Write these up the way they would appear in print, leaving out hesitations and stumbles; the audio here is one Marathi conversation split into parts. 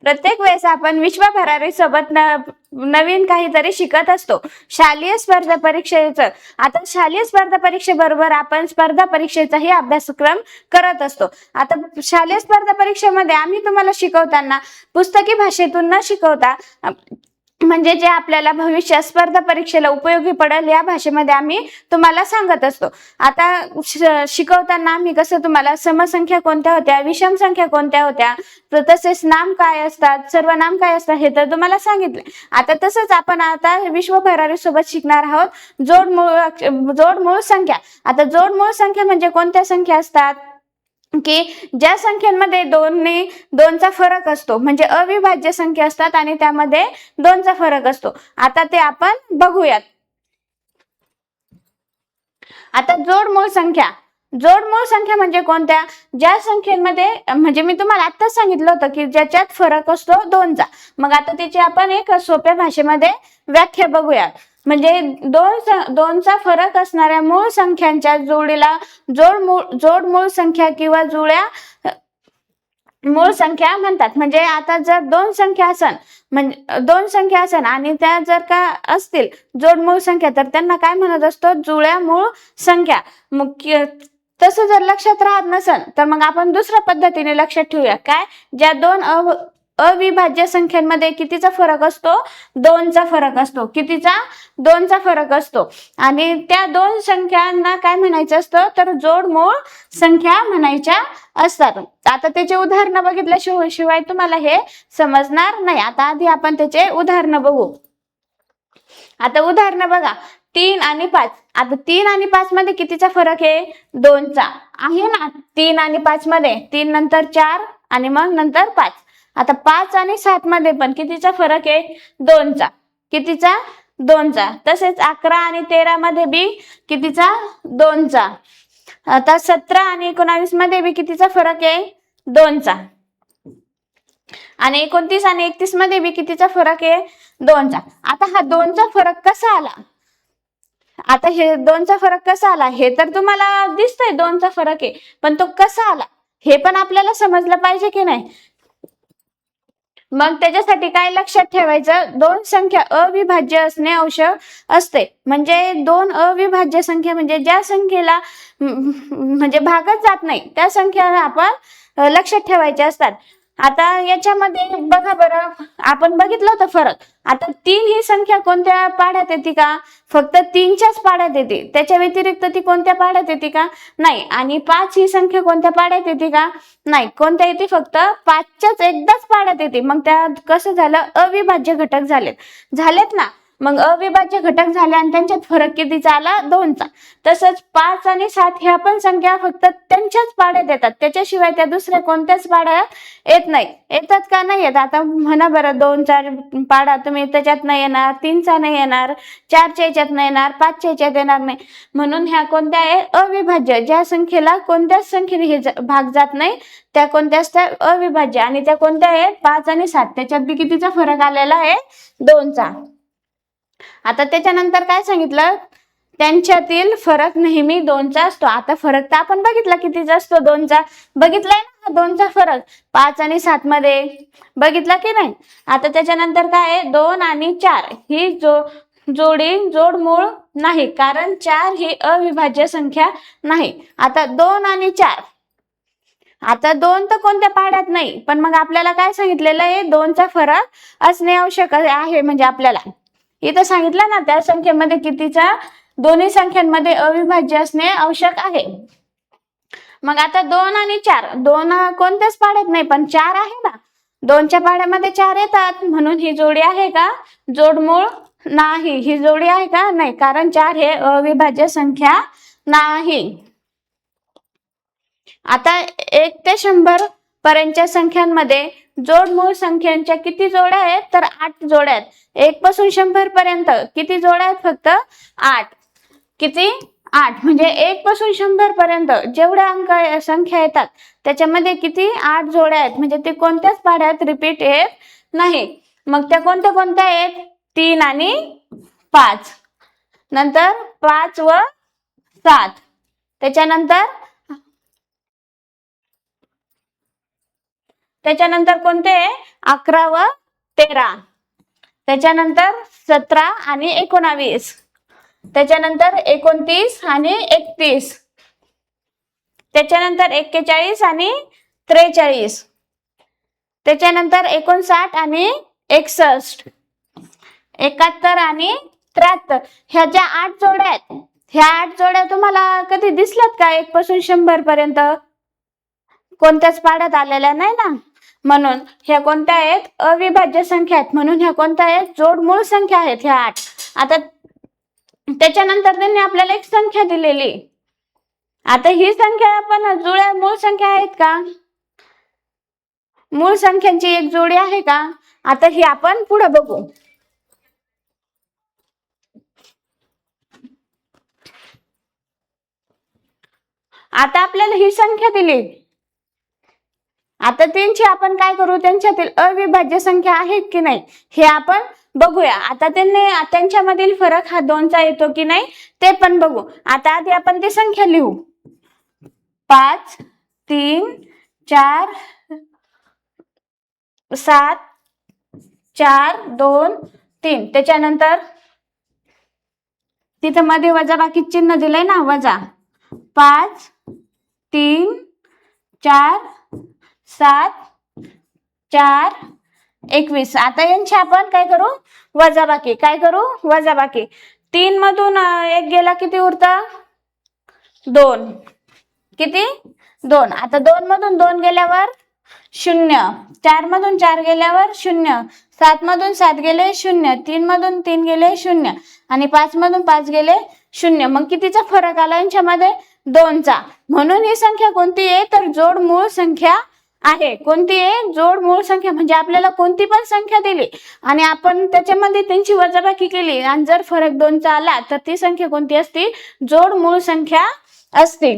प्रत्येक वेळेस आपण विश्व भरारी सोबत नवीन काहीतरी शिकत असतो. शालेय स्पर्धा परीक्षेचं आता शालेय स्पर्धा परीक्षेबरोबर आपण स्पर्धा परीक्षेचाही अभ्यासक्रम करत असतो. आता शालेय स्पर्धा परीक्षेमध्ये आम्ही तुम्हाला शिकवताना पुस्तकी भाषेतून न शिकवता म्हणजे जे आपल्याला भविष्यात स्पर्धा परीक्षेला उपयोगी पडेल या भाषेमध्ये आम्ही तुम्हाला सांगत असतो. आता शिकवताना आम्ही कसं तुम्हाला समसंख्या कोणत्या होत्या, विषम संख्या कोणत्या होत्या, तसेच नाम काय असतात, सर्वनाम काय असतात हे तर तुम्हाला सांगितले. आता तसंच आपण आता विश्व भरारी सोबत शिकणार आहोत जोडमूळ संख्या. आता जोडमूळ संख्या म्हणजे कोणत्या संख्या असतात की ज्या संख्यांमध्ये दोनचा फरक असतो, म्हणजे अविभाज्य संख्या असतात आणि त्यामध्ये दोनचा फरक असतो. आता ते आपण बघूयात. आता जोडमूळ संख्या म्हणजे कोणत्या, ज्या संख्येमध्ये म्हणजे मी तुम्हाला आत्ताच सांगितलं होतं की ज्याच्यात फरक असतो दोनचा. मग आता त्याची आपण एक सोप्या भाषेमध्ये व्याख्या बघूया. म्हणजे दोनचा फरक असणाऱ्या मूळ संख्यांच्या जोडीला जोडमूळ संख्या किंवा जुळ्या मूळ संख्या म्हणतात. म्हणजे आता जर दोन संख्या असन आणि त्या जर का असतील जोडमूळ संख्या तर त्यांना काय म्हणत असतो, जुळ्या मूळ संख्या. मग तसं जर लक्षात राहत नसेल तर मग आपण दुसऱ्या पद्धतीने लक्षात ठेवूया. काय, ज्या दोन अविभाज्य संख्यांमध्ये कितीचा फरक असतो, दोनचा फरक असतो. कितीचा, दोनचा फरक असतो. आणि त्या दोन संख्यांना काय म्हणायचं असतं तर जोडमूळ संख्या म्हणायच्या असतात. आता त्याचे उदाहरण बघितल्याशिवाय तुम्हाला हे समजणार नाही. आता आधी आपण त्याचे उदाहरण बघू. आता उदाहरण बघा, 3 आणि 5. आता 3 आणि 5 मध्ये कितीचा फरक आहे, दोनचा आहे ना. 3 आणि 5 मध्ये 3 नंतर 4 आणि मग नंतर 5. आता 5 आणि 7 मध्ये पण कितीचा फरक आहे, दोनचा. कितीचा, दोनचा. तसेच 11 आणि 13 मध्ये बी कितीचा, दोनचा. आता 17 आणि 19 मध्ये बी कितीचा फरक आहे, दोनचा. आणि 29 आणि 31 मध्ये बी कितीचा फरक आहे, दोनचा. आता हा दोनचा फरक कसा आला, आता हे दोनचा फरक कसा आला हे तर तुम्हाला दिसतंय दोनचा फरक आहे, पण तो कसा आला हे पण आपल्याला समजलं पाहिजे की नाही. मग त्याच्यासाठी काय लक्षात ठेवायचं, दोन संख्या अविभाज्य असणे आवश्यक असते. म्हणजे दोन अविभाज्य संख्या म्हणजे ज्या संख्येला म्हणजे भागच जात नाही त्या संख्या आपण लक्षात ठेवायच्या असतात. आता याच्यामध्ये बघा बरं, आपण बघितलं होतं फरक. आता 3 ही संख्या कोणत्या पाढ्यात येते का, फक्त 3च्याच पाढ्यात येते. त्याच्या व्यतिरिक्त ती कोणत्या पाढ्यात येते का, नाही. आणि 5 ही संख्या कोणत्या पाढ्यात येते का, नाही. कोणत्या येते, फक्त 5च्याच एकदाच पाढ्यात येते. मग त्या कसं झालं, अविभाज्य घटक झालेत ना. मग अविभाज्य घटक झाले आणि त्यांच्यात फरक कितीचा आला, दोनचा. तसंच 5 आणि 7 ह्या पण संख्या फक्त त्यांच्याच पाढ्यात येतात, त्याच्याशिवाय त्या दुसऱ्या कोणत्याच पाढ्यात येत नाही. येतात का, नाही येत. आता म्हणा बरं, 2चा पाढा तुम्ही त्याच्यात नाही येणार, 3चा नाही येणार, 4च्या याच्यात नाही येणार, 5च्या याच्यात येणार नाही. म्हणून ह्या कोणत्या आहे, अविभाज्य. ज्या संख्येला कोणत्याच संख्येने हे भाग जात नाही त्या कोणत्याच त्या अविभाज्य. आणि त्या कोणत्या आहेत, 5 आणि 7. त्याच्यात बी कितीचा फरक आलेला आहे, दोनचा. आता त्याच्यानंतर काय सांगितलं, त्यांच्यातील फरक नेहमी दोनचा असतो. आता फरक तर आपण बघितला कितीचा असतो, दोनचा. बघितलाय ना दोनचा फरक 5 आणि 7 मध्ये, बघितला की नाही. आता त्याच्यानंतर काय आहे, 2 आणि 4 ही जोडी जोडमूळ नाही, कारण 4 ही अविभाज्य संख्या नाही. आता 2 आणि 4, आता 2 तर कोणत्या पाढ्यात नाही, पण मग आपल्याला काय सांगितलेलं आहे, 2चा फरक असणे आवश्यक आहे. म्हणजे आपल्याला इथं सांगितलं ना, त्या संख्येमध्ये कितीचा, दोन्ही संख्यांमध्ये अविभाज्य असणे आवश्यक आहे. मग आता 2 आणि 4, 2 कोणत्याच पाढ्यात नाही, पण 4 आहे ना. 2च्या पाढ्यामध्ये 4 येतात, म्हणून ही जोडी आहे का, जोडमूळ नाही. ही जोडी आहे का, नाही, कारण 4 हे अविभाज्य संख्या नाही. आता 1 ते 100 पर्यंतच्या संख्यांमध्ये जोडमूळ संख्यांच्या किती जोड्या आहेत, तर 8 जोड्या आहेत. 1 पासून 100 पर्यंत किती जोड्या आहेत, फक्त 8. किती, 8. म्हणजे 1 पासून 100 पर्यंत जेवढ्या संख्या येतात त्याच्यामध्ये किती, 8 जोड्या आहेत. म्हणजे ते कोणत्याच पाढ्यात रिपीट येत नाही. मग त्या कोणत्या कोणत्या आहेत, 3 आणि 5, नंतर 5 व 7, त्याच्यानंतर त्याच्यानंतर कोणते 11 व 13, त्याच्यानंतर 17 आणि 19, त्याच्यानंतर 29 आणि 31, त्याच्यानंतर 41 आणि 43, त्याच्यानंतर 59 आणि 61, 71 आणि 73. ह्या ज्या 8 जोड्या आहेत, ह्या 8 जोड्या तुम्हाला कधी दिसल्यात का 1 पासून 100 पर्यंत? कोणत्याच पाढ्यात आलेल्या नाही ना, म्हणून ह्या कोणत्या आहेत? अविभाज्य संख्या आहेत. म्हणून ह्या कोणत्या आहेत? जोडमूळ संख्या आहेत ह्या 8. आता त्याच्यानंतर त्यांनी आपल्याला एक संख्या दिलेली. आता ही संख्या आपण जुळ्या मूळ संख्या आहेत का? मूळ संख्यांची एक जोडी आहे का? आता ही आपण पुढे बघू. आता आपल्याला ही संख्या दिली. आता त्यांची आपण काय करू? त्यांच्यातील अविभाज्य संख्या आहेत की नाही हे आपण बघूया. आता त्यांच्यामधील फरक हा 2चा येतो की नाही ते पण बघू. आता आधी आपण ती संख्या लिहू. 5 3 4 7 4 2 3, त्याच्यानंतर तिथं मध्ये वजाबाकी चिन्ह दिलंय ना, वजा 5 3 4 7 4 21. आता यांची आपण काय करू? वजाबाकी. काय करू? वजाबाकी. 3 मधून 1 गेला किती उरतं? 2. किती? 2. आता 2 मधून 2 गेल्यावर 0, 4 मधून 4 गेल्यावर 0, 7 मधून 7 गेले 0, 3 मधून 3 गेले 0 आणि 5 मधून 5 गेले 0. मग कितीचा फरक आला यांच्यामध्ये? 2चा. म्हणून ही संख्या कोणती आहे? तर जोडमूळ संख्या आहे. कोणती आहे? जोडमूळ संख्या. म्हणजे आपल्याला कोणती पण संख्या दिली आणि आपण त्याच्यामध्ये त्यांची वजाबाकी केली आणि जर फरक 2चा आला तर ती संख्या कोणती असते? जोडमूळ संख्या असते.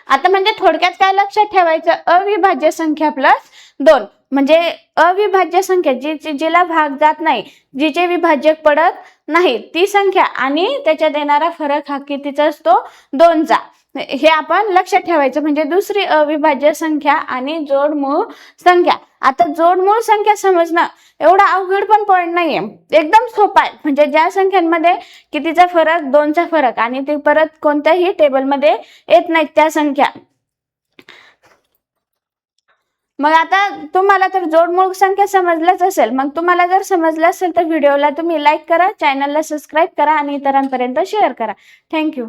आता म्हणजे थोडक्यात काय लक्षात ठेवायचं? अविभाज्य संख्या प्लस 2 म्हणजे अविभाज्य संख्या जिला भाग जात नाही, जिचे विभाजक पडत नाही ती संख्या आणि त्याच्यात येणारा फरक हा कितीचा असतो? 2चा. हे आपण लक्षात ठेवायचं. म्हणजे दुसरी अविभाज्य संख्या आणि जोडमूळ संख्या. आता जोडमूळ संख्या समजणं एवढा अवघड पण पॉईंट नाहीये, एकदम सोपा आहे. म्हणजे ज्या संख्यांमध्ये कितीचा फरक? 2चा फरक आणि ते परत कोणत्याही टेबलमध्ये येत नाहीत त्या संख्या. मग आता तुम्हाला तर जोडमूळ संख्या समजलंच असेल. मग तुम्हाला जर समजलं असेल तर व्हिडिओला तुम्ही लाईक करा, चॅनलला सबस्क्राईब करा आणि इतरांपर्यंत शेअर करा. थँक्यू.